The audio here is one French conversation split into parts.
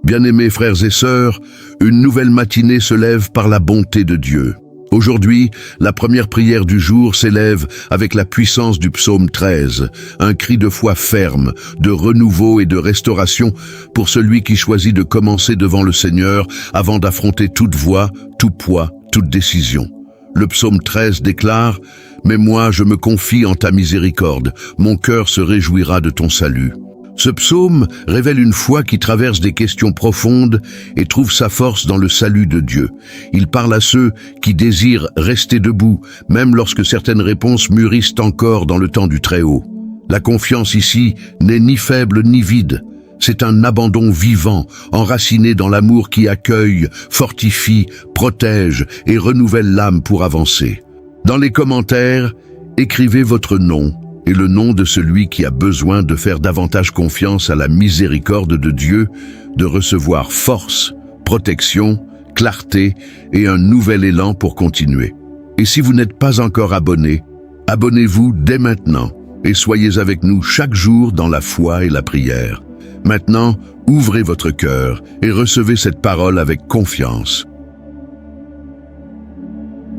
Bien-aimés frères et sœurs, une nouvelle matinée se lève par la bonté de Dieu. Aujourd'hui, la première prière du jour s'élève avec la puissance du psaume 13, un cri de foi ferme, de renouveau et de restauration pour celui qui choisit de commencer devant le Seigneur avant d'affronter toute voie, tout poids, toute décision. Le psaume 13 déclare « Mais moi, je me confie en ta miséricorde, mon cœur se réjouira de ton salut ». Ce psaume révèle une foi qui traverse des questions profondes et trouve sa force dans le salut de Dieu. Il parle à ceux qui désirent rester debout, même lorsque certaines réponses mûrissent encore dans le temps du Très-Haut. La confiance ici n'est ni faible ni vide. C'est un abandon vivant, enraciné dans l'amour qui accueille, fortifie, protège et renouvelle l'âme pour avancer. Dans les commentaires, écrivez votre nom et le nom de celui qui a besoin de faire davantage confiance à la miséricorde de Dieu, de recevoir force, protection, clarté et un nouvel élan pour continuer. Et si vous n'êtes pas encore abonné, abonnez-vous dès maintenant et soyez avec nous chaque jour dans la foi et la prière. Maintenant, ouvrez votre cœur et recevez cette parole avec confiance.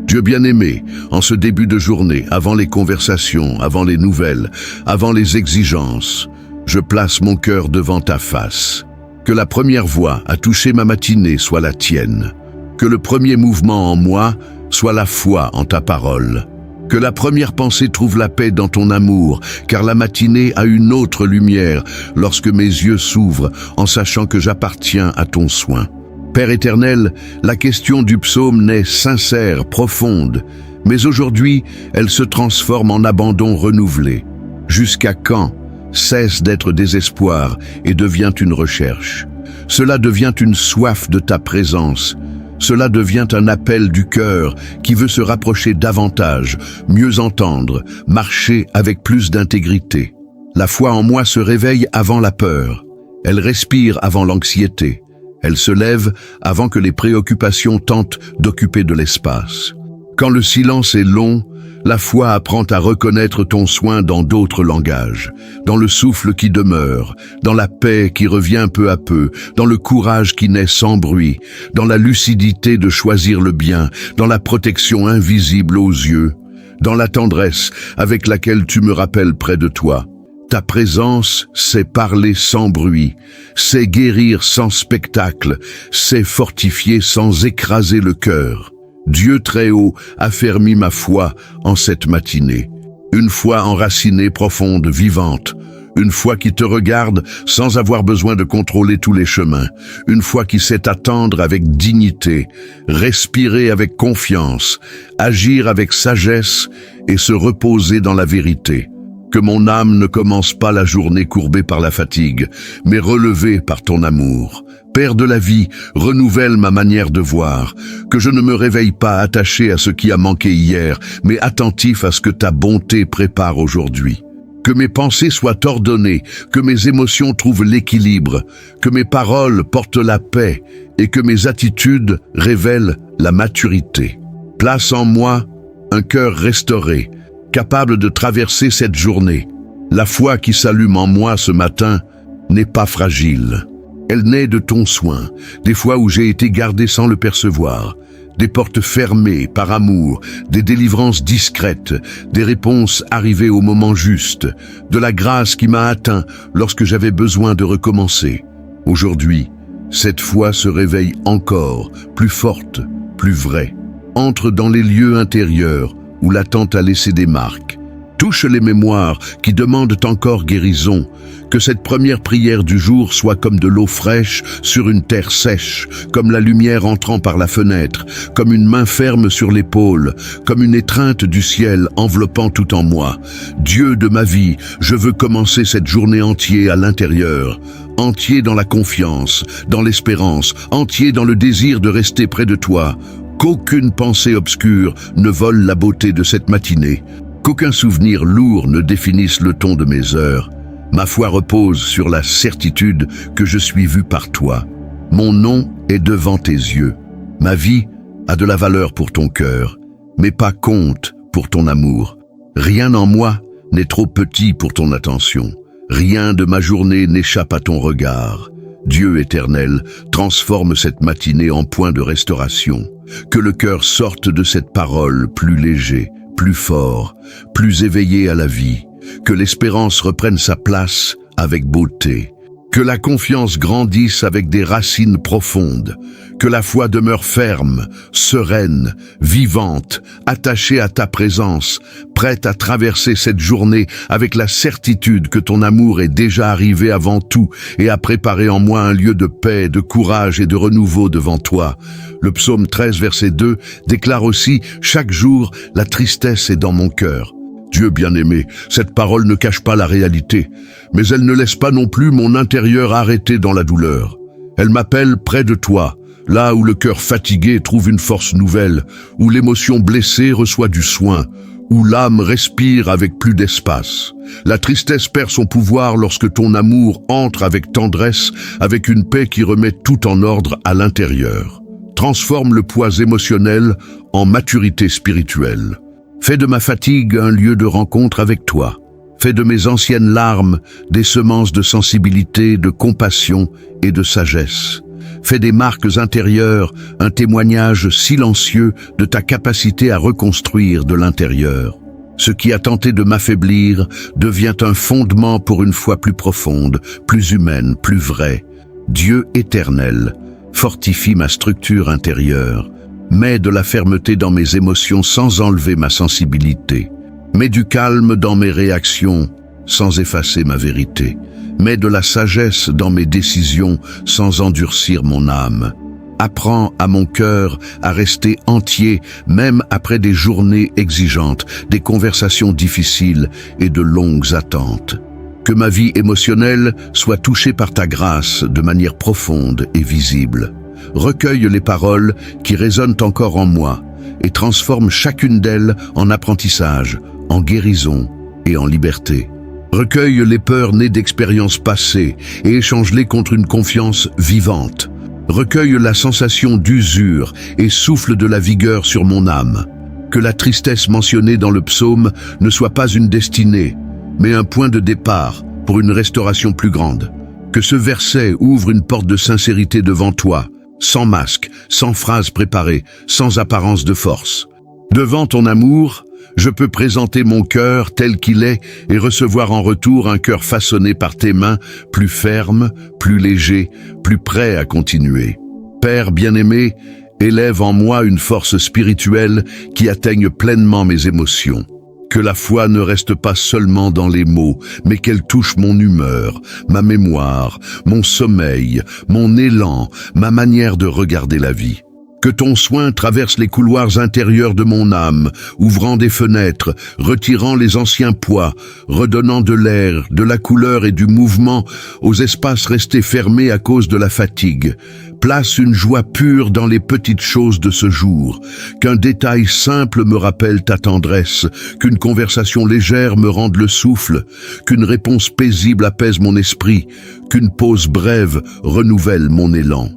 Dieu bien-aimé, en ce début de journée, avant les conversations, avant les nouvelles, avant les exigences, je place mon cœur devant ta face. Que la première voix à toucher ma matinée soit la tienne. Que le premier mouvement en moi soit la foi en ta parole. Que la première pensée trouve la paix dans ton amour, car la matinée a une autre lumière lorsque mes yeux s'ouvrent en sachant que j'appartiens à ton soin. Père éternel, la question du psaume naît sincère, profonde, mais aujourd'hui, elle se transforme en abandon renouvelé. Jusqu'à quand cesse d'être désespoir et devient une recherche? Cela devient une soif de ta présence. Cela devient un appel du cœur qui veut se rapprocher davantage, mieux entendre, marcher avec plus d'intégrité. La foi en moi se réveille avant la peur. Elle respire avant l'anxiété. Elle se lève avant que les préoccupations tentent d'occuper de l'espace. Quand le silence est long, la foi apprend à reconnaître ton soin dans d'autres langages, dans le souffle qui demeure, dans la paix qui revient peu à peu, dans le courage qui naît sans bruit, dans la lucidité de choisir le bien, dans la protection invisible aux yeux, dans la tendresse avec laquelle tu me rappelles près de toi. Ta présence, c'est parler sans bruit, c'est guérir sans spectacle, c'est fortifier sans écraser le cœur. Dieu très haut affermit ma foi en cette matinée. Une foi enracinée, profonde, vivante. Une foi qui te regarde sans avoir besoin de contrôler tous les chemins. Une foi qui sait attendre avec dignité, respirer avec confiance, agir avec sagesse et se reposer dans la vérité. Que mon âme ne commence pas la journée courbée par la fatigue, mais relevée par ton amour. Père de la vie, renouvelle ma manière de voir. Que je ne me réveille pas attaché à ce qui a manqué hier, mais attentif à ce que ta bonté prépare aujourd'hui. Que mes pensées soient ordonnées, que mes émotions trouvent l'équilibre, que mes paroles portent la paix et que mes attitudes révèlent la maturité. Place en moi un cœur restauré, capable de traverser cette journée. La foi qui s'allume en moi ce matin n'est pas fragile. Elle naît de ton soin, des fois où j'ai été gardé sans le percevoir, des portes fermées par amour, des délivrances discrètes, des réponses arrivées au moment juste, de la grâce qui m'a atteint lorsque j'avais besoin de recommencer. Aujourd'hui, cette foi se réveille encore, plus forte, plus vraie. Entre dans les lieux intérieurs où l'attente a laissé des marques. Touche les mémoires qui demandent encore guérison. Que cette première prière du jour soit comme de l'eau fraîche sur une terre sèche, comme la lumière entrant par la fenêtre, comme une main ferme sur l'épaule, comme une étreinte du ciel enveloppant tout en moi. Dieu de ma vie, je veux commencer cette journée entière à l'intérieur, entier dans la confiance, dans l'espérance, entier dans le désir de rester près de toi. Qu'aucune pensée obscure ne vole la beauté de cette matinée. Qu'aucun souvenir lourd ne définisse le ton de mes heures. Ma foi repose sur la certitude que je suis vu par toi. Mon nom est devant tes yeux. Ma vie a de la valeur pour ton cœur, mais pas compte pour ton amour. Rien en moi n'est trop petit pour ton attention. Rien de ma journée n'échappe à ton regard. Dieu éternel, transforme cette matinée en point de restauration. Que le cœur sorte de cette parole plus léger, plus fort, plus éveillé à la vie. Que l'espérance reprenne sa place avec beauté. Que la confiance grandisse avec des racines profondes. Que la foi demeure ferme, sereine, vivante, attachée à ta présence, prête à traverser cette journée avec la certitude que ton amour est déjà arrivé avant tout et a préparé en moi un lieu de paix, de courage et de renouveau devant toi. Le psaume 13, verset 2 déclare aussi « Chaque jour, la tristesse est dans mon cœur ». Dieu bien-aimé, cette parole ne cache pas la réalité, mais elle ne laisse pas non plus mon intérieur arrêté dans la douleur. Elle m'appelle près de toi, là où le cœur fatigué trouve une force nouvelle, où l'émotion blessée reçoit du soin, où l'âme respire avec plus d'espace. La tristesse perd son pouvoir lorsque ton amour entre avec tendresse, avec une paix qui remet tout en ordre à l'intérieur. Transforme le poids émotionnel en maturité spirituelle. Fais de ma fatigue un lieu de rencontre avec toi. Fais de mes anciennes larmes des semences de sensibilité, de compassion et de sagesse. Fais des marques intérieures un témoignage silencieux de ta capacité à reconstruire de l'intérieur. Ce qui a tenté de m'affaiblir devient un fondement pour une foi plus profonde, plus humaine, plus vraie. Dieu éternel, fortifie ma structure intérieure. Mets de la fermeté dans mes émotions sans enlever ma sensibilité. Mets du calme dans mes réactions sans effacer ma vérité. Mets de la sagesse dans mes décisions sans endurcir mon âme. Apprends à mon cœur à rester entier même après des journées exigeantes, des conversations difficiles et de longues attentes. Que ma vie émotionnelle soit touchée par ta grâce de manière profonde et visible. Recueille les paroles qui résonnent encore en moi et transforme chacune d'elles en apprentissage, en guérison et en liberté. Recueille les peurs nées d'expériences passées et échange-les contre une confiance vivante. Recueille la sensation d'usure et souffle de la vigueur sur mon âme. Que la tristesse mentionnée dans le psaume ne soit pas une destinée, mais un point de départ pour une restauration plus grande. Que ce verset ouvre une porte de sincérité devant toi, sans masque, sans phrase préparée, sans apparence de force. Devant ton amour, je peux présenter mon cœur tel qu'il est et recevoir en retour un cœur façonné par tes mains, plus ferme, plus léger, plus prêt à continuer. Père bien-aimé, élève en moi une force spirituelle qui atteigne pleinement mes émotions. Que la foi ne reste pas seulement dans les mots, mais qu'elle touche mon humeur, ma mémoire, mon sommeil, mon élan, ma manière de regarder la vie. Que ton soin traverse les couloirs intérieurs de mon âme, ouvrant des fenêtres, retirant les anciens poids, redonnant de l'air, de la couleur et du mouvement aux espaces restés fermés à cause de la fatigue. Place une joie pure dans les petites choses de ce jour, qu'un détail simple me rappelle ta tendresse, qu'une conversation légère me rende le souffle, qu'une réponse paisible apaise mon esprit, qu'une pause brève renouvelle mon élan.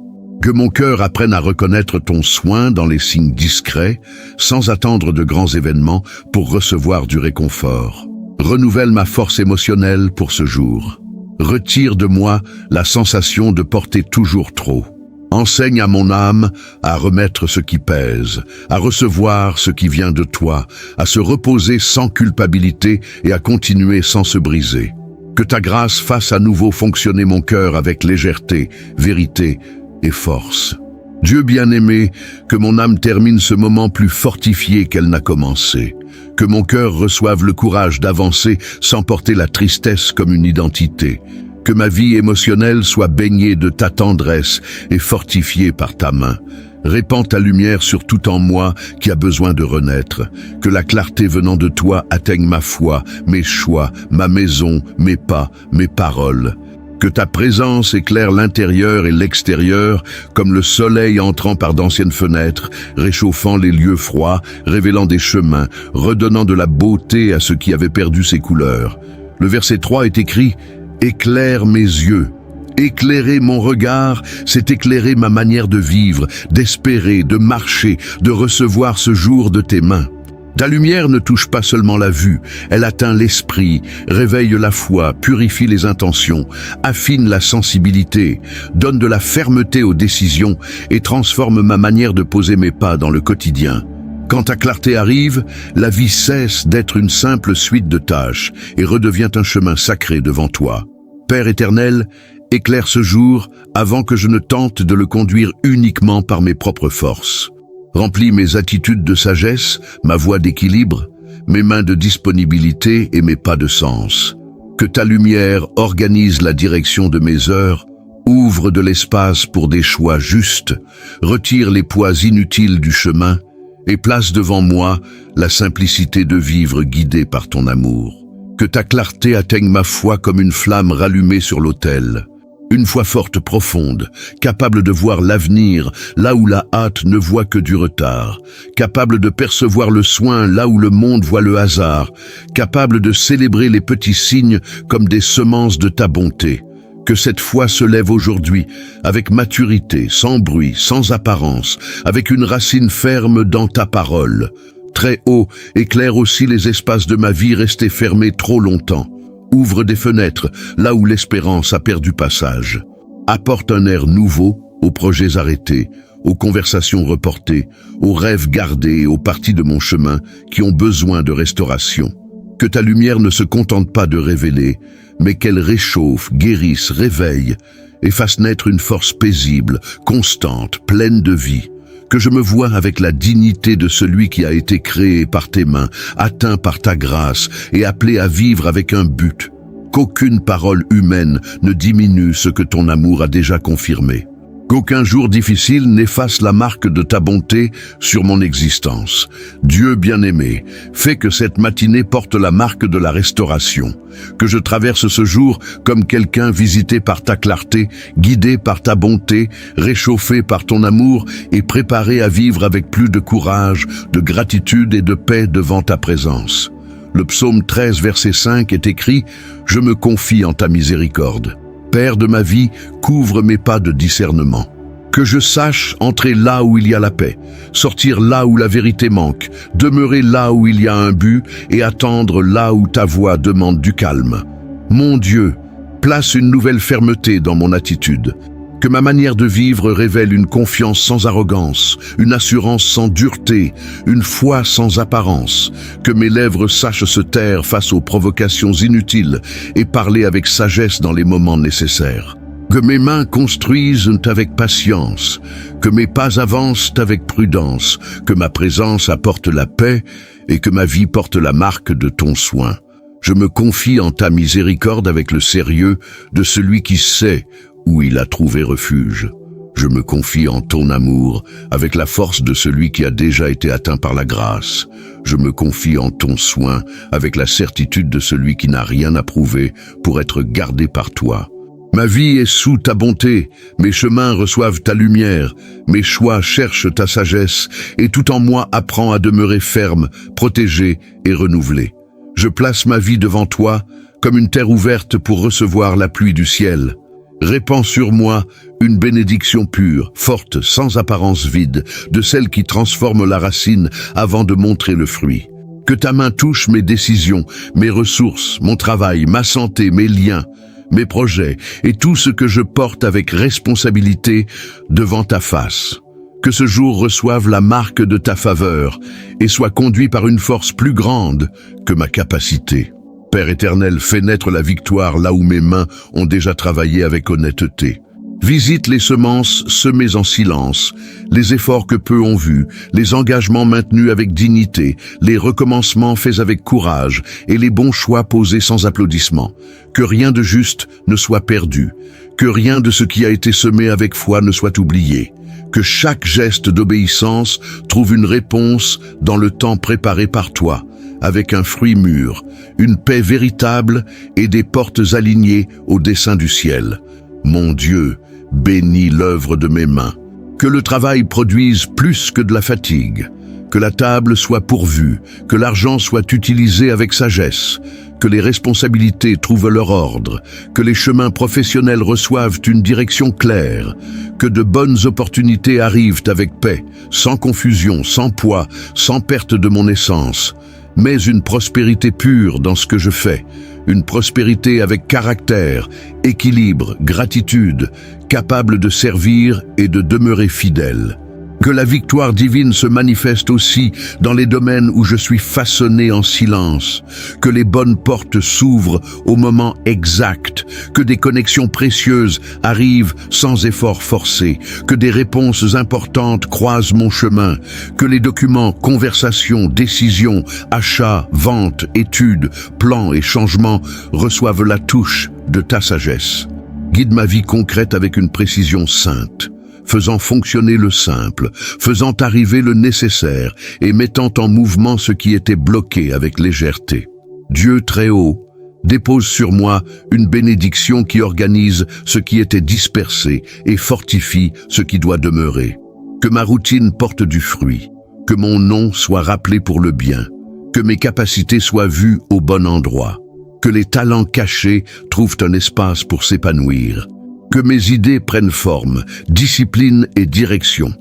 Que mon cœur apprenne à reconnaître ton soin dans les signes discrets, sans attendre de grands événements pour recevoir du réconfort. Renouvelle ma force émotionnelle pour ce jour. Retire de moi la sensation de porter toujours trop. Enseigne à mon âme à remettre ce qui pèse, à recevoir ce qui vient de toi, à se reposer sans culpabilité et à continuer sans se briser. Que ta grâce fasse à nouveau fonctionner mon cœur avec légèreté, vérité et force. Dieu bien-aimé, que mon âme termine ce moment plus fortifiée qu'elle n'a commencé. Que mon cœur reçoive le courage d'avancer sans porter la tristesse comme une identité. Que ma vie émotionnelle soit baignée de ta tendresse et fortifiée par ta main. Répands ta lumière sur tout en moi qui a besoin de renaître. Que la clarté venant de toi atteigne ma foi, mes choix, ma maison, mes pas, mes paroles. Que ta présence éclaire l'intérieur et l'extérieur comme le soleil entrant par d'anciennes fenêtres, réchauffant les lieux froids, révélant des chemins, redonnant de la beauté à ce qui avait perdu ses couleurs. Le verset 3 est écrit « Éclaire mes yeux ». Éclairer mon regard, c'est éclairer ma manière de vivre, d'espérer, de marcher, de recevoir ce jour de tes mains. Ta lumière ne touche pas seulement la vue, elle atteint l'esprit, réveille la foi, purifie les intentions, affine la sensibilité, donne de la fermeté aux décisions et transforme ma manière de poser mes pas dans le quotidien. Quand ta clarté arrive, la vie cesse d'être une simple suite de tâches et redevient un chemin sacré devant toi. Père éternel, éclaire ce jour avant que je ne tente de le conduire uniquement par mes propres forces. Remplis mes attitudes de sagesse, ma voix d'équilibre, mes mains de disponibilité et mes pas de sens. Que ta lumière organise la direction de mes heures, ouvre de l'espace pour des choix justes, retire les poids inutiles du chemin et place devant moi la simplicité de vivre guidée par ton amour. Que ta clarté atteigne ma foi comme une flamme rallumée sur l'autel. Une foi forte, profonde, capable de voir l'avenir là où la hâte ne voit que du retard, capable de percevoir le soin là où le monde voit le hasard, capable de célébrer les petits signes comme des semences de ta bonté. Que cette foi se lève aujourd'hui avec maturité, sans bruit, sans apparence, avec une racine ferme dans ta parole. Très haut, éclaire aussi les espaces de ma vie restés fermés trop longtemps. Ouvre des fenêtres là où l'espérance a perdu passage. Apporte un air nouveau aux projets arrêtés, aux conversations reportées, aux rêves gardés et aux parties de mon chemin qui ont besoin de restauration. Que ta lumière ne se contente pas de révéler, mais qu'elle réchauffe, guérisse, réveille et fasse naître une force paisible, constante, pleine de vie. Que je me voie avec la dignité de celui qui a été créé par tes mains, atteint par ta grâce et appelé à vivre avec un but. Qu'aucune parole humaine ne diminue ce que ton amour a déjà confirmé. Qu'aucun jour difficile n'efface la marque de ta bonté sur mon existence. Dieu bien-aimé, fais que cette matinée porte la marque de la restauration. Que je traverse ce jour comme quelqu'un visité par ta clarté, guidé par ta bonté, réchauffé par ton amour et préparé à vivre avec plus de courage, de gratitude et de paix devant ta présence. Le psaume 13, verset 5 est écrit « Je me confie en ta miséricorde ». Père de ma vie, couvre mes pas de discernement. Que je sache entrer là où il y a la paix, sortir là où la vérité manque, demeurer là où il y a un but et attendre là où ta voix demande du calme. Mon Dieu, place une nouvelle fermeté dans mon attitude. Que ma manière de vivre révèle une confiance sans arrogance, une assurance sans dureté, une foi sans apparence. Que mes lèvres sachent se taire face aux provocations inutiles et parler avec sagesse dans les moments nécessaires. Que mes mains construisent avec patience, que mes pas avancent avec prudence, que ma présence apporte la paix et que ma vie porte la marque de ton soin. Je me confie en ta miséricorde avec le sérieux de celui qui sait où il a trouvé refuge. Je me confie en ton amour, avec la force de celui qui a déjà été atteint par la grâce. Je me confie en ton soin, avec la certitude de celui qui n'a rien à prouver pour être gardé par toi. Ma vie est sous ta bonté, mes chemins reçoivent ta lumière, mes choix cherchent ta sagesse, et tout en moi apprend à demeurer ferme, protégé et renouvelé. Je place ma vie devant toi, comme une terre ouverte pour recevoir la pluie du ciel. Répands sur moi une bénédiction pure, forte, sans apparence vide, de celle qui transforme la racine avant de montrer le fruit. Que ta main touche mes décisions, mes ressources, mon travail, ma santé, mes liens, mes projets et tout ce que je porte avec responsabilité devant ta face. Que ce jour reçoive la marque de ta faveur et soit conduit par une force plus grande que ma capacité. Père éternel, fais naître la victoire là où mes mains ont déjà travaillé avec honnêteté. Visite les semences semées en silence, les efforts que peu ont vus, les engagements maintenus avec dignité, les recommencements faits avec courage et les bons choix posés sans applaudissements. Que rien de juste ne soit perdu, que rien de ce qui a été semé avec foi ne soit oublié. Que chaque geste d'obéissance trouve une réponse dans le temps préparé par toi, avec un fruit mûr, une paix véritable et des portes alignées au dessein du ciel. Mon Dieu, bénis l'œuvre de mes mains. Que le travail produise plus que de la fatigue. que la table soit pourvue, que l'argent soit utilisé avec sagesse, que les responsabilités trouvent leur ordre, que les chemins professionnels reçoivent une direction claire, que de bonnes opportunités arrivent avec paix, sans confusion, sans poids, sans perte de mon essence, mais une prospérité pure dans ce que je fais, une prospérité avec caractère, équilibre, gratitude, capable de servir et de demeurer fidèle. Que la victoire divine se manifeste aussi dans les domaines où je suis façonné en silence, que les bonnes portes s'ouvrent au moment exact, que des connexions précieuses arrivent sans effort forcé, que des réponses importantes croisent mon chemin, que les documents, conversations, décisions, achats, ventes, études, plans et changements reçoivent la touche de ta sagesse. Guide ma vie concrète avec une précision sainte, faisant fonctionner le simple, faisant arriver le nécessaire et mettant en mouvement ce qui était bloqué avec légèreté. Dieu très haut, dépose sur moi une bénédiction qui organise ce qui était dispersé et fortifie ce qui doit demeurer. Que ma routine porte du fruit, que mon nom soit rappelé pour le bien, que mes capacités soient vues au bon endroit, que les talents cachés trouvent un espace pour s'épanouir, que mes idées prennent forme, discipline et direction,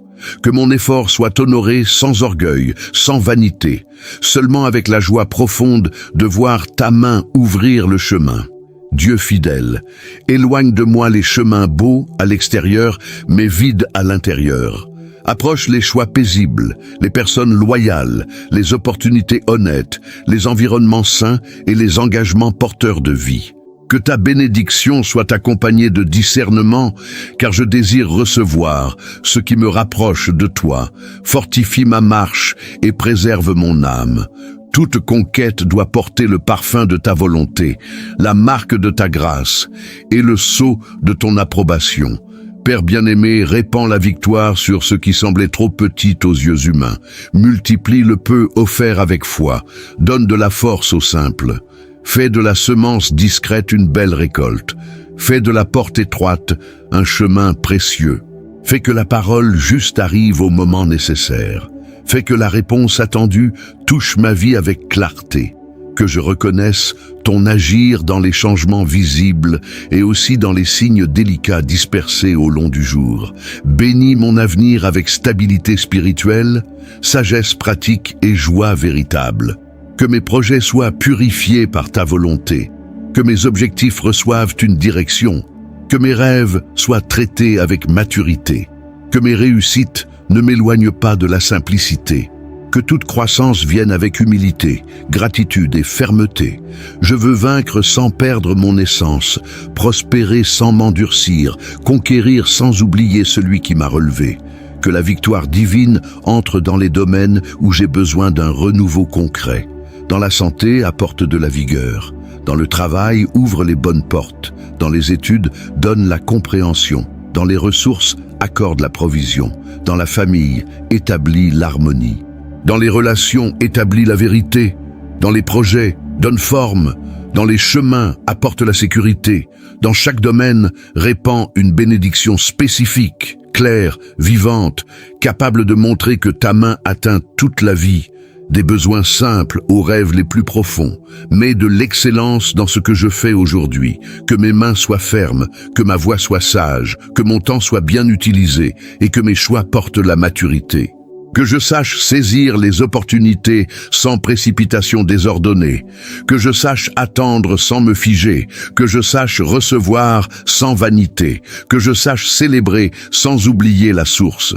que mon effort soit honoré sans orgueil, sans vanité, seulement avec la joie profonde de voir ta main ouvrir le chemin. Dieu fidèle, éloigne de moi les chemins beaux à l'extérieur, mais vides à l'intérieur. Approche les choix paisibles, les personnes loyales, les opportunités honnêtes, les environnements sains et les engagements porteurs de vie. Que ta bénédiction soit accompagnée de discernement, car je désire recevoir ce qui me rapproche de toi, fortifie ma marche et préserve mon âme. Toute conquête doit porter le parfum de ta volonté, la marque de ta grâce et le sceau de ton approbation. Père bien-aimé, répands la victoire sur ce qui semblait trop petit aux yeux humains. Multiplie le peu offert avec foi. Donne de la force aux simples. Fais de la semence discrète une belle récolte. Fais de la porte étroite un chemin précieux. Fais que la parole juste arrive au moment nécessaire. Fais que la réponse attendue touche ma vie avec clarté. Que je reconnaisse ton agir dans les changements visibles et aussi dans les signes délicats dispersés au long du jour. Bénis mon avenir avec stabilité spirituelle, sagesse pratique et joie véritable. Que mes projets soient purifiés par ta volonté, que mes objectifs reçoivent une direction, que mes rêves soient traités avec maturité, que mes réussites ne m'éloignent pas de la simplicité, que toute croissance vienne avec humilité, gratitude et fermeté. Je veux vaincre sans perdre mon essence, prospérer sans m'endurcir, conquérir sans oublier celui qui m'a relevé. Que la victoire divine entre dans les domaines où j'ai besoin d'un renouveau concret. Dans la santé, apporte de la vigueur. Dans le travail, ouvre les bonnes portes. Dans les études, donne la compréhension. Dans les ressources, accorde la provision. Dans la famille, établis l'harmonie. Dans les relations, établis la vérité. Dans les projets, donne forme. Dans les chemins, apporte la sécurité. Dans chaque domaine, répand une bénédiction spécifique, claire, vivante, capable de montrer que ta main atteint toute la vie. Des besoins simples aux rêves les plus profonds, mais de l'excellence dans ce que je fais aujourd'hui, que mes mains soient fermes, que ma voix soit sage, que mon temps soit bien utilisé et que mes choix portent la maturité. Que je sache saisir les opportunités sans précipitation désordonnée, que je sache attendre sans me figer, que je sache recevoir sans vanité, que je sache célébrer sans oublier la source.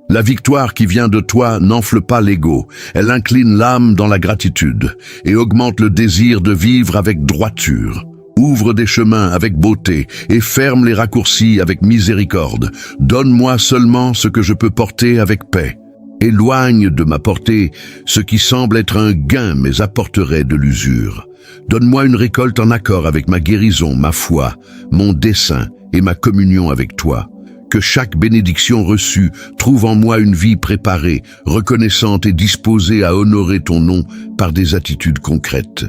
La victoire qui vient de toi n'enfle pas l'ego, elle incline l'âme dans la gratitude et augmente le désir de vivre avec droiture. Ouvre des chemins avec beauté et ferme les raccourcis avec miséricorde. Donne-moi seulement ce que je peux porter avec paix. Éloigne de ma portée ce qui semble être un gain mais apporterait de l'usure. Donne-moi une récolte en accord avec ma guérison, ma foi, mon dessein et ma communion avec toi. Que chaque bénédiction reçue trouve en moi une vie préparée, reconnaissante et disposée à honorer ton nom par des attitudes concrètes.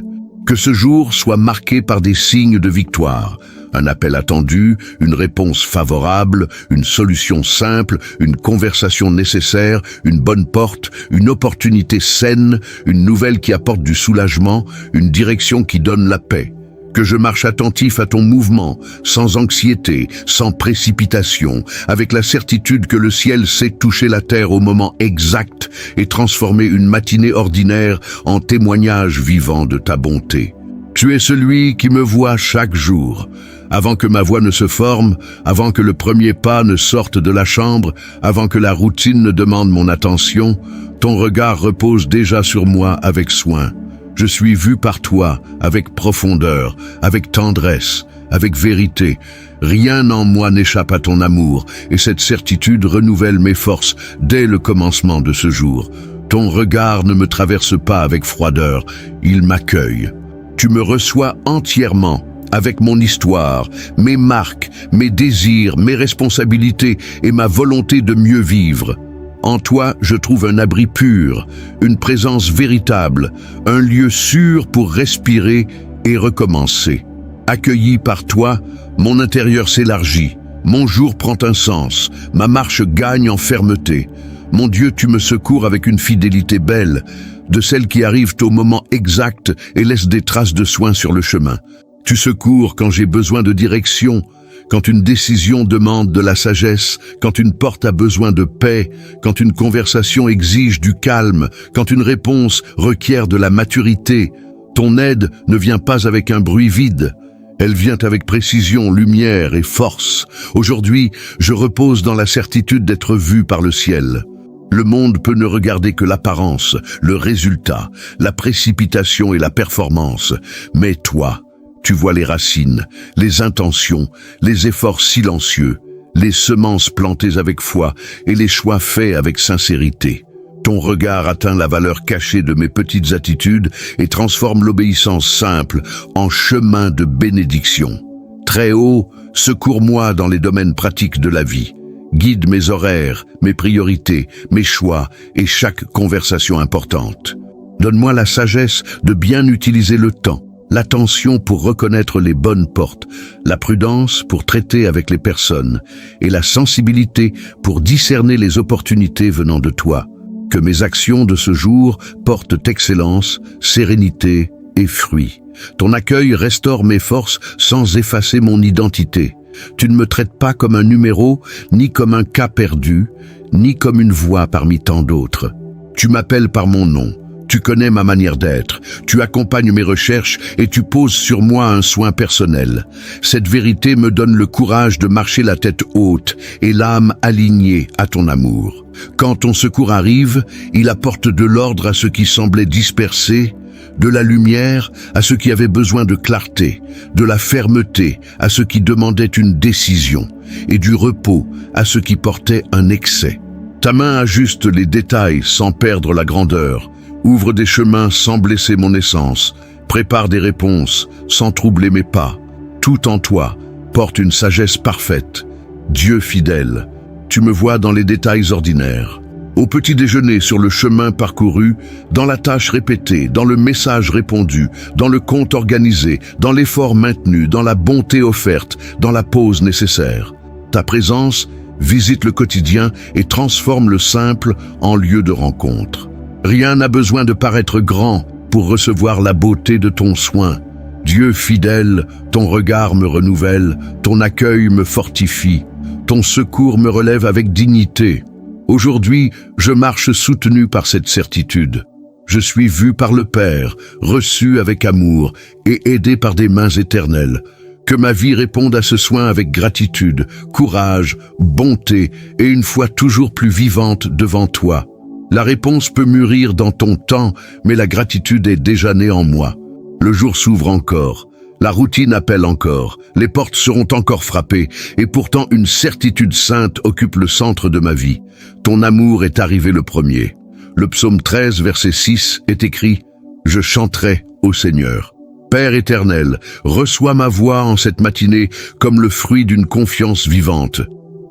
Que ce jour soit marqué par des signes de victoire. Un appel attendu, une réponse favorable, une solution simple, une conversation nécessaire, une bonne porte, une opportunité saine, une nouvelle qui apporte du soulagement, une direction qui donne la paix. Que je marche attentif à ton mouvement, sans anxiété, sans précipitation, avec la certitude que le ciel sait toucher la terre au moment exact et transformer une matinée ordinaire en témoignage vivant de ta bonté. Tu es celui qui me voit chaque jour. Avant que ma voix ne se forme, avant que le premier pas ne sorte de la chambre, avant que la routine ne demande mon attention, ton regard repose déjà sur moi avec soin. Je suis vu par toi avec profondeur, avec tendresse, avec vérité. Rien en moi n'échappe à ton amour, et cette certitude renouvelle mes forces dès le commencement de ce jour. Ton regard ne me traverse pas avec froideur, il m'accueille. Tu me reçois entièrement, avec mon histoire, mes marques, mes désirs, mes responsabilités et ma volonté de mieux vivre. En toi, je trouve un abri pur, une présence véritable, un lieu sûr pour respirer et recommencer. Accueilli par toi, mon intérieur s'élargit, mon jour prend un sens, ma marche gagne en fermeté. Mon Dieu, tu me secours avec une fidélité belle, de celles qui arrivent au moment exact et laissent des traces de soin sur le chemin. Tu secours quand j'ai besoin de direction, quand une décision demande de la sagesse, quand une porte a besoin de paix, quand une conversation exige du calme, quand une réponse requiert de la maturité. Ton aide ne vient pas avec un bruit vide. Elle vient avec précision, lumière et force. Aujourd'hui, je repose dans la certitude d'être vu par le ciel. Le monde peut ne regarder que l'apparence, le résultat, la précipitation et la performance. Mais toi, tu vois les racines, les intentions, les efforts silencieux, les semences plantées avec foi et les choix faits avec sincérité. Ton regard atteint la valeur cachée de mes petites attitudes et transforme l'obéissance simple en chemin de bénédiction. Très haut, secours-moi dans les domaines pratiques de la vie. Guide mes horaires, mes priorités, mes choix et chaque conversation importante. Donne-moi la sagesse de bien utiliser le temps, l'attention pour reconnaître les bonnes portes, la prudence pour traiter avec les personnes et la sensibilité pour discerner les opportunités venant de toi. Que mes actions de ce jour portent excellence, sérénité et fruits. Ton accueil restaure mes forces sans effacer mon identité. Tu ne me traites pas comme un numéro, ni comme un cas perdu, ni comme une voix parmi tant d'autres. Tu m'appelles par mon nom. Tu connais ma manière d'être, tu accompagnes mes recherches et tu poses sur moi un soin personnel. Cette vérité me donne le courage de marcher la tête haute et l'âme alignée à ton amour. Quand ton secours arrive, il apporte de l'ordre à ceux qui semblaient dispersés, de la lumière à ceux qui avaient besoin de clarté, de la fermeté à ceux qui demandaient une décision et du repos à ceux qui portaient un excès. Ta main ajuste les détails sans perdre la grandeur. Ouvre des chemins sans blesser mon essence, prépare des réponses sans troubler mes pas. Tout en toi porte une sagesse parfaite. Dieu fidèle, tu me vois dans les détails ordinaires. Au petit déjeuner, sur le chemin parcouru, dans la tâche répétée, dans le message répondu, dans le compte organisé, dans l'effort maintenu, dans la bonté offerte, dans la pause nécessaire. Ta présence visite le quotidien et transforme le simple en lieu de rencontre. Rien n'a besoin de paraître grand pour recevoir la beauté de ton soin. Dieu fidèle, ton regard me renouvelle, ton accueil me fortifie, ton secours me relève avec dignité. Aujourd'hui, je marche soutenu par cette certitude. Je suis vu par le Père, reçu avec amour et aidé par des mains éternelles. Que ma vie réponde à ce soin avec gratitude, courage, bonté et une foi toujours plus vivante devant toi. La réponse peut mûrir dans ton temps, mais la gratitude est déjà née en moi. Le jour s'ouvre encore, la routine appelle encore, les portes seront encore frappées, et pourtant une certitude sainte occupe le centre de ma vie. Ton amour est arrivé le premier. Le psaume 13, verset 6 est écrit « Je chanterai au Seigneur ». Père éternel, reçois ma voix en cette matinée comme le fruit d'une confiance vivante.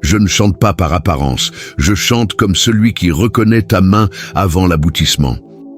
Je ne chante pas par apparence, je chante comme celui qui reconnaît ta main avant l'aboutissement.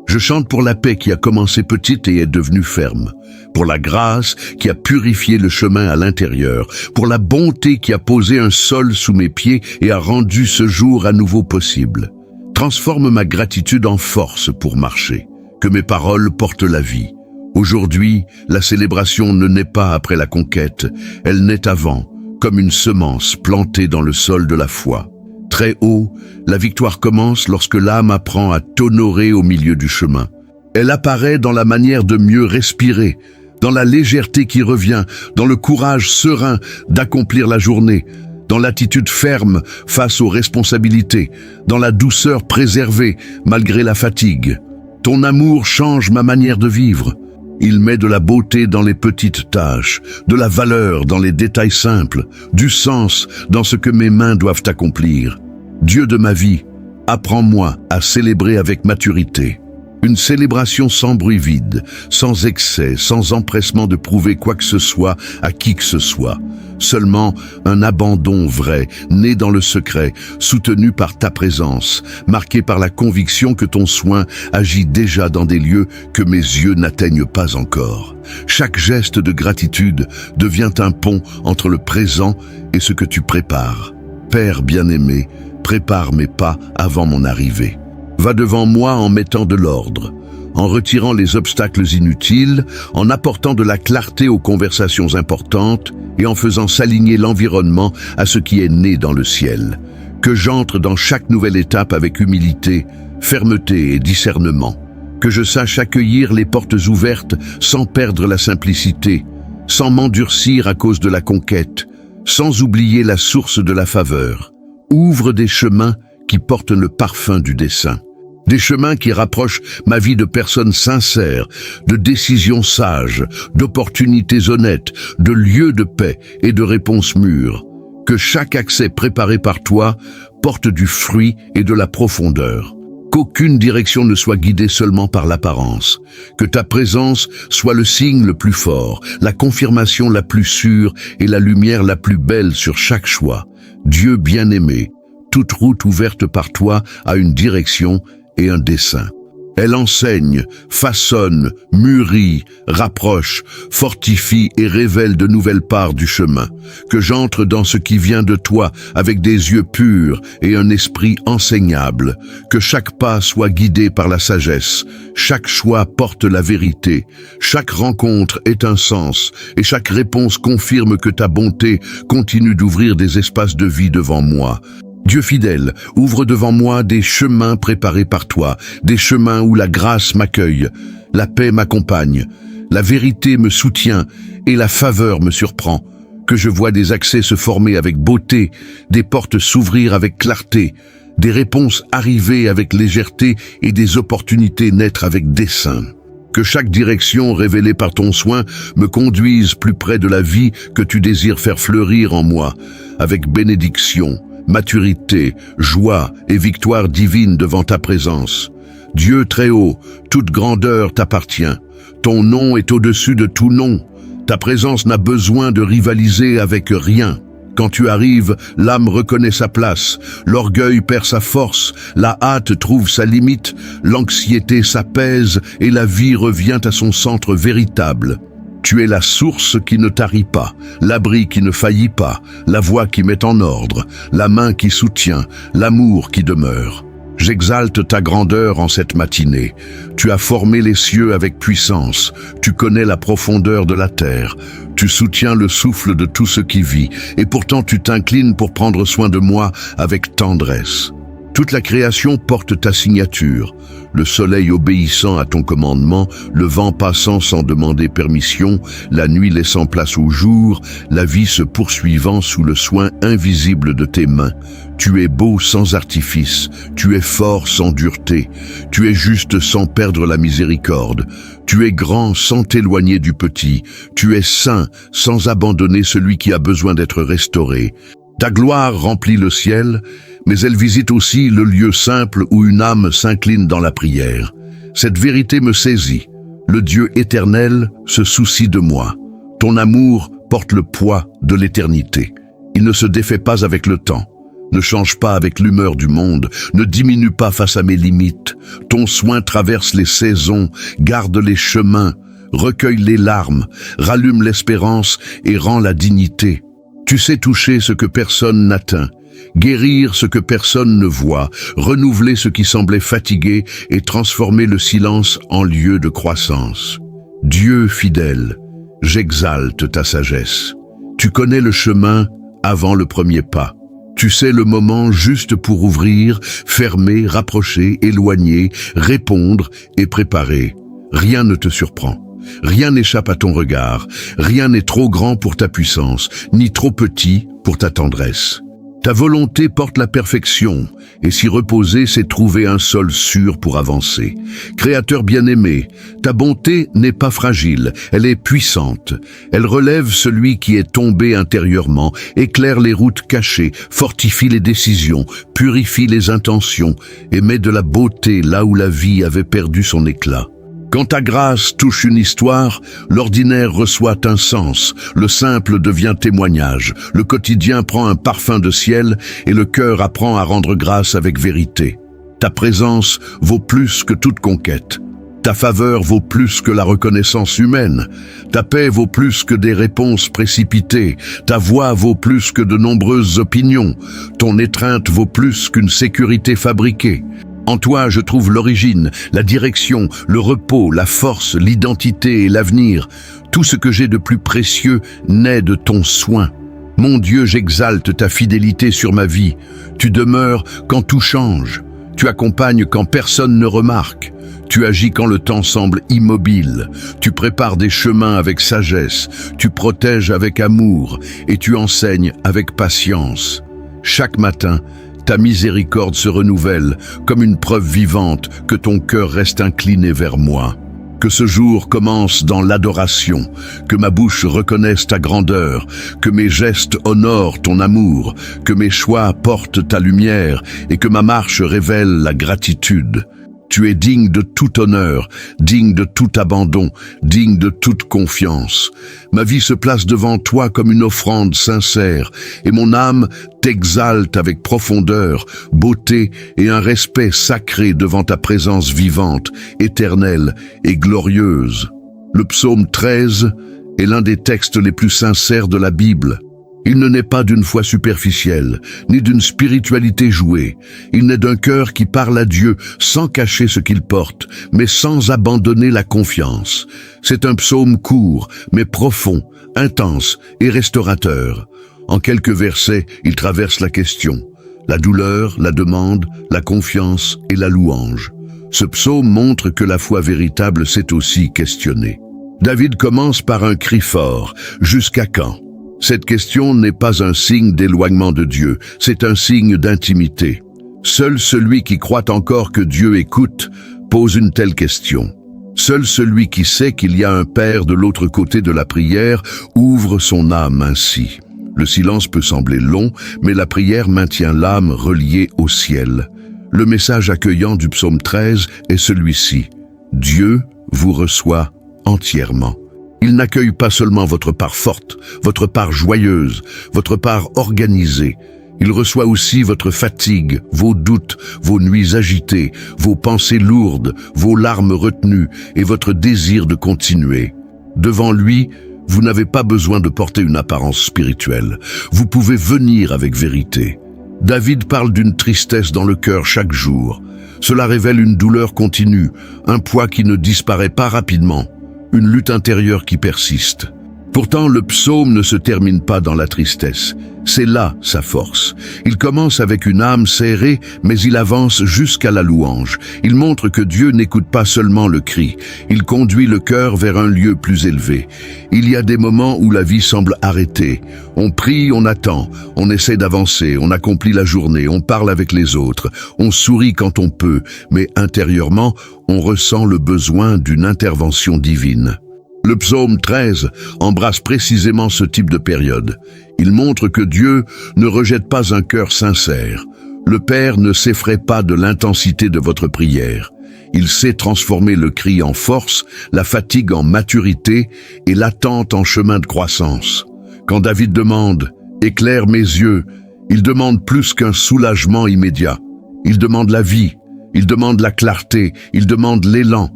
Je chante pour la paix qui a commencé petite et est devenue ferme, pour la grâce qui a purifié le chemin à l'intérieur, pour la bonté qui a posé un sol sous mes pieds et a rendu ce jour à nouveau possible. Transforme ma gratitude en force pour marcher, que mes paroles portent la vie. Aujourd'hui, la célébration ne naît pas après la conquête, elle naît avant, comme une semence plantée dans le sol de la foi. Très haut, la victoire commence lorsque l'âme apprend à t'honorer au milieu du chemin. Elle apparaît dans la manière de mieux respirer, dans la légèreté qui revient, dans le courage serein d'accomplir la journée, dans l'attitude ferme face aux responsabilités, dans la douceur préservée malgré la fatigue. Ton amour change ma manière de vivre. Il met de la beauté dans les petites tâches, de la valeur dans les détails simples, du sens dans ce que mes mains doivent accomplir. Dieu de ma vie, apprends-moi à célébrer avec maturité. Une célébration sans bruit vide, sans excès, sans empressement de prouver quoi que ce soit à qui que ce soit. Seulement un abandon vrai, né dans le secret, soutenu par ta présence, marqué par la conviction que ton soin agit déjà dans des lieux que mes yeux n'atteignent pas encore. Chaque geste de gratitude devient un pont entre le présent et ce que tu prépares. Père bien-aimé, prépare mes pas avant mon arrivée. Va devant moi en mettant de l'ordre, en retirant les obstacles inutiles, en apportant de la clarté aux conversations importantes et en faisant s'aligner l'environnement à ce qui est né dans le ciel. Que j'entre dans chaque nouvelle étape avec humilité, fermeté et discernement. Que je sache accueillir les portes ouvertes sans perdre la simplicité, sans m'endurcir à cause de la conquête, sans oublier la source de la faveur. Ouvre des chemins qui portent le parfum du dessein. Des chemins qui rapprochent ma vie de personnes sincères, de décisions sages, d'opportunités honnêtes, de lieux de paix et de réponses mûres. Que chaque accès préparé par toi porte du fruit et de la profondeur. Qu'aucune direction ne soit guidée seulement par l'apparence. Que ta présence soit le signe le plus fort, la confirmation la plus sûre et la lumière la plus belle sur chaque choix. Dieu bien-aimé, toute route ouverte par toi a une direction et un dessein. Elle enseigne, façonne, mûrit, rapproche, fortifie et révèle de nouvelles parts du chemin. Que j'entre dans ce qui vient de toi avec des yeux purs et un esprit enseignable. Que chaque pas soit guidé par la sagesse. Chaque choix porte la vérité. Chaque rencontre est un sens et chaque réponse confirme que ta bonté continue d'ouvrir des espaces de vie devant moi. Dieu fidèle, ouvre devant moi des chemins préparés par toi, des chemins où la grâce m'accueille, la paix m'accompagne, la vérité me soutient et la faveur me surprend. Que je vois des accès se former avec beauté, des portes s'ouvrir avec clarté, des réponses arriver avec légèreté et des opportunités naître avec dessein. Que chaque direction révélée par ton soin me conduise plus près de la vie que tu désires faire fleurir en moi, avec bénédiction, maturité, joie et victoire divine devant ta présence. Dieu très haut, toute grandeur t'appartient. Ton nom est au-dessus de tout nom. Ta présence n'a besoin de rivaliser avec rien. Quand tu arrives, l'âme reconnaît sa place, l'orgueil perd sa force, la hâte trouve sa limite, l'anxiété s'apaise et la vie revient à son centre véritable. Tu es la source qui ne tarit pas, l'abri qui ne faillit pas, la voix qui met en ordre, la main qui soutient, l'amour qui demeure. J'exalte ta grandeur en cette matinée. Tu as formé les cieux avec puissance, tu connais la profondeur de la terre, tu soutiens le souffle de tout ce qui vit, et pourtant tu t'inclines pour prendre soin de moi avec tendresse. Toute la création porte ta signature, le soleil obéissant à ton commandement, le vent passant sans demander permission, la nuit laissant place au jour, la vie se poursuivant sous le soin invisible de tes mains. Tu es beau sans artifice, tu es fort sans dureté, tu es juste sans perdre la miséricorde, tu es grand sans t'éloigner du petit, tu es saint sans abandonner celui qui a besoin d'être restauré. Ta gloire remplit le ciel, mais elle visite aussi le lieu simple où une âme s'incline dans la prière. Cette vérité me saisit. Le Dieu éternel se soucie de moi. Ton amour porte le poids de l'éternité. Il ne se défait pas avec le temps. Ne change pas avec l'humeur du monde, ne diminue pas face à mes limites. Ton soin traverse les saisons, garde les chemins, recueille les larmes, rallume l'espérance et rend la dignité. Tu sais toucher ce que personne n'atteint, guérir ce que personne ne voit, renouveler ce qui semblait fatigué et transformer le silence en lieu de croissance. Dieu fidèle, j'exalte ta sagesse. Tu connais le chemin avant le premier pas. Tu sais le moment juste pour ouvrir, fermer, rapprocher, éloigner, répondre et préparer. Rien ne te surprend. Rien n'échappe à ton regard. Rien n'est trop grand pour ta puissance, ni trop petit pour ta tendresse. Ta volonté porte la perfection, et s'y reposer, c'est trouver un sol sûr pour avancer. Créateur bien-aimé, ta bonté n'est pas fragile, elle est puissante. Elle relève celui qui est tombé intérieurement, éclaire les routes cachées, fortifie les décisions, purifie les intentions, et met de la beauté là où la vie avait perdu son éclat. Quand ta grâce touche une histoire, l'ordinaire reçoit un sens, le simple devient témoignage, le quotidien prend un parfum de ciel et le cœur apprend à rendre grâce avec vérité. Ta présence vaut plus que toute conquête. Ta faveur vaut plus que la reconnaissance humaine. Ta paix vaut plus que des réponses précipitées. Ta voix vaut plus que de nombreuses opinions. Ton étreinte vaut plus qu'une sécurité fabriquée. En toi, je trouve l'origine, la direction, le repos, la force, l'identité et l'avenir. Tout ce que j'ai de plus précieux naît de ton soin. Mon Dieu, j'exalte ta fidélité sur ma vie. Tu demeures quand tout change. Tu accompagnes quand personne ne remarque. Tu agis quand le temps semble immobile. Tu prépares des chemins avec sagesse. Tu protèges avec amour et tu enseignes avec patience. Chaque matin, ta miséricorde se renouvelle comme une preuve vivante que ton cœur reste incliné vers moi. Que ce jour commence dans l'adoration, que ma bouche reconnaisse ta grandeur, que mes gestes honorent ton amour, que mes choix portent ta lumière et que ma marche révèle la gratitude. Tu es digne de tout honneur, digne de tout abandon, digne de toute confiance. Ma vie se place devant toi comme une offrande sincère, et mon âme t'exalte avec profondeur, beauté et un respect sacré devant ta présence vivante, éternelle et glorieuse. Le psaume 13 est l'un des textes les plus sincères de la Bible. Il ne naît pas d'une foi superficielle, ni d'une spiritualité jouée. Il naît d'un cœur qui parle à Dieu sans cacher ce qu'il porte, mais sans abandonner la confiance. C'est un psaume court, mais profond, intense et restaurateur. En quelques versets, il traverse la question, la douleur, la demande, la confiance et la louange. Ce psaume montre que la foi véritable s'est aussi questionnée. David commence par un cri fort, « Jusqu'à quand ?» Cette question n'est pas un signe d'éloignement de Dieu, c'est un signe d'intimité. Seul celui qui croit encore que Dieu écoute pose une telle question. Seul celui qui sait qu'il y a un Père de l'autre côté de la prière ouvre son âme ainsi. Le silence peut sembler long, mais la prière maintient l'âme reliée au ciel. Le message accueillant du psaume 13 est celui-ci. Dieu vous reçoit entièrement. Il n'accueille pas seulement votre part forte, votre part joyeuse, votre part organisée. Il reçoit aussi votre fatigue, vos doutes, vos nuits agitées, vos pensées lourdes, vos larmes retenues et votre désir de continuer. Devant lui, vous n'avez pas besoin de porter une apparence spirituelle. Vous pouvez venir avec vérité. David parle d'une tristesse dans le cœur chaque jour. Cela révèle une douleur continue, un poids qui ne disparaît pas rapidement. Une lutte intérieure qui persiste. Pourtant, le psaume ne se termine pas dans la tristesse. C'est là sa force. Il commence avec une âme serrée, mais il avance jusqu'à la louange. Il montre que Dieu n'écoute pas seulement le cri. Il conduit le cœur vers un lieu plus élevé. Il y a des moments où la vie semble arrêtée. On prie, on attend, on essaie d'avancer, on accomplit la journée, on parle avec les autres, on sourit quand on peut, mais intérieurement, on ressent le besoin d'une intervention divine. Le psaume 13 embrasse précisément ce type de période. Il montre que Dieu ne rejette pas un cœur sincère. Le Père ne s'effraie pas de l'intensité de votre prière. Il sait transformer le cri en force, la fatigue en maturité et l'attente en chemin de croissance. Quand David demande « Éclaire mes yeux », Il demande plus qu'un soulagement immédiat. Il demande la vie, il demande la clarté, il demande l'élan,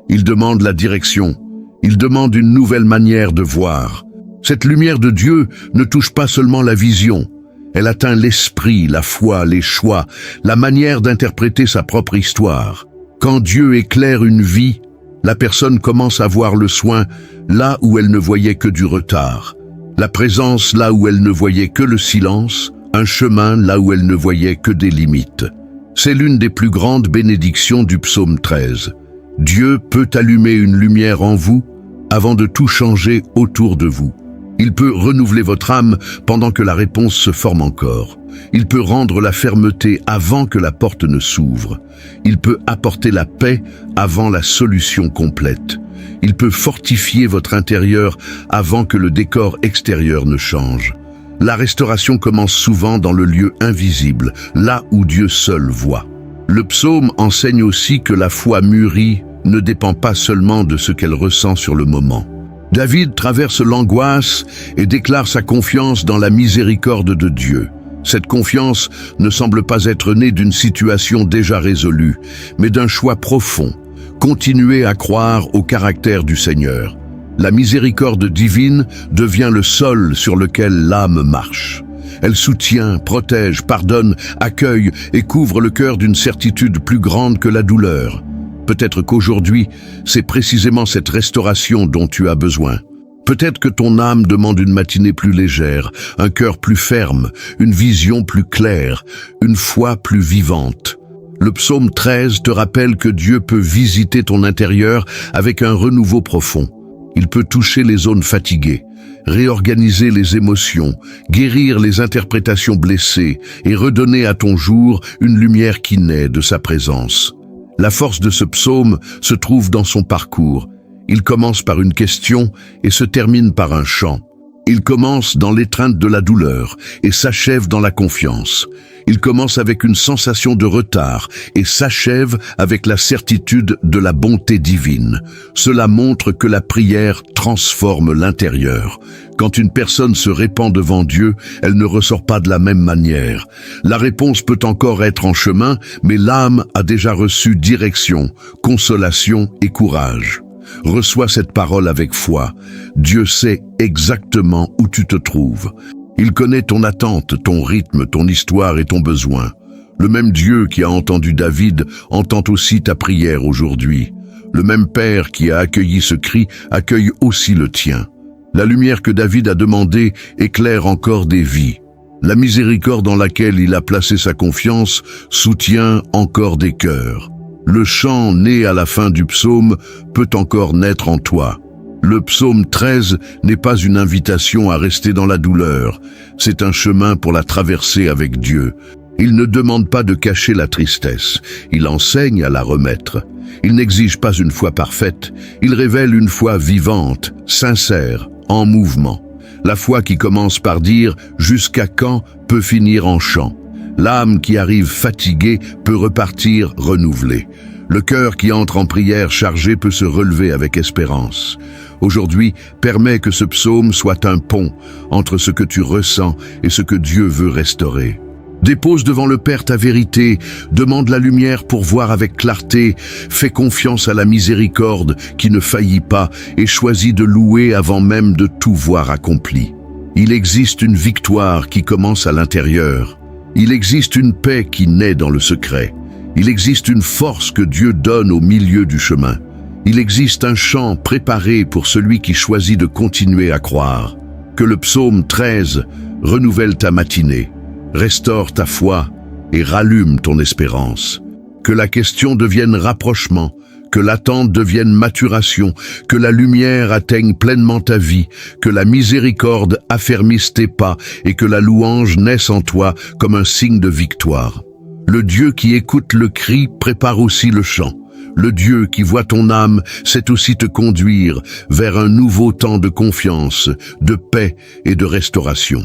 il demande la direction. Il demande une nouvelle manière de voir. Cette lumière de Dieu ne touche pas seulement la vision. Elle atteint l'esprit, la foi, les choix, la manière d'interpréter sa propre histoire. Quand Dieu éclaire une vie, la personne commence à voir le soin là où elle ne voyait que du retard, la présence là où elle ne voyait que le silence, un chemin là où elle ne voyait que des limites. C'est l'une des plus grandes bénédictions du psaume 13. Dieu peut allumer une lumière en vous avant de tout changer autour de vous. Il peut renouveler votre âme pendant que la réponse se forme encore. Il peut rendre la fermeté avant que la porte ne s'ouvre. Il peut apporter la paix avant la solution complète. Il peut fortifier votre intérieur avant que le décor extérieur ne change. La restauration commence souvent dans le lieu invisible, là où Dieu seul voit. Le psaume enseigne aussi que la foi mûrie ne dépend pas seulement de ce qu'elle ressent sur le moment. David traverse l'angoisse et déclare sa confiance dans la miséricorde de Dieu. Cette confiance ne semble pas être née d'une situation déjà résolue, mais d'un choix profond. Continuer à croire au caractère du Seigneur. La miséricorde divine devient le sol sur lequel l'âme marche. Elle soutient, protège, pardonne, accueille et couvre le cœur d'une certitude plus grande que la douleur. Peut-être qu'aujourd'hui, c'est précisément cette restauration dont tu as besoin. Peut-être que ton âme demande une matinée plus légère, un cœur plus ferme, une vision plus claire, une foi plus vivante. Le psaume 13 te rappelle que Dieu peut visiter ton intérieur avec un renouveau profond. Il peut toucher les zones fatiguées, réorganiser les émotions, guérir les interprétations blessées et redonner à ton jour une lumière qui naît de sa présence. La force de ce psaume se trouve dans son parcours. Il commence par une question et se termine par un chant. Il commence dans l'étreinte de la douleur et s'achève dans la confiance. Il commence avec une sensation de retard et s'achève avec la certitude de la bonté divine. Cela montre que la prière transforme l'intérieur. Quand une personne se répand devant Dieu, elle ne ressort pas de la même manière. La réponse peut encore être en chemin, mais l'âme a déjà reçu direction, consolation et courage. Reçois cette parole avec foi. Dieu sait exactement où tu te trouves. Il connaît ton attente, ton rythme, ton histoire et ton besoin. Le même Dieu qui a entendu David entend aussi ta prière aujourd'hui. Le même Père qui a accueilli ce cri accueille aussi le tien. La lumière que David a demandée éclaire encore des vies. La miséricorde dans laquelle il a placé sa confiance soutient encore des cœurs. Le chant né à la fin du psaume peut encore naître en toi. Le psaume 13 n'est pas une invitation à rester dans la douleur, c'est un chemin pour la traverser avec Dieu. Il ne demande pas de cacher la tristesse, il enseigne à la remettre. Il n'exige pas une foi parfaite, il révèle une foi vivante, sincère, en mouvement. La foi qui commence par dire « jusqu'à quand » peut finir en chant. L'âme qui arrive fatiguée peut repartir renouvelée. Le cœur qui entre en prière chargé peut se relever avec espérance. Aujourd'hui, permets que ce psaume soit un pont entre ce que tu ressens et ce que Dieu veut restaurer. Dépose devant le Père ta vérité, demande la lumière pour voir avec clarté, fais confiance à la miséricorde qui ne faillit pas et choisis de louer avant même de tout voir accompli. Il existe une victoire qui commence à l'intérieur. Il existe une paix qui naît dans le secret. Il existe une force que Dieu donne au milieu du chemin. Il existe un chant préparé pour celui qui choisit de continuer à croire. Que le psaume 13 renouvelle ta matinée, restaure ta foi et rallume ton espérance. Que la question devienne rapprochement, que l'attente devienne maturation, que la lumière atteigne pleinement ta vie, que la miséricorde affermisse tes pas et que la louange naisse en toi comme un signe de victoire. Le Dieu qui écoute le cri prépare aussi le chant. Le Dieu qui voit ton âme sait aussi te conduire vers un nouveau temps de confiance, de paix et de restauration.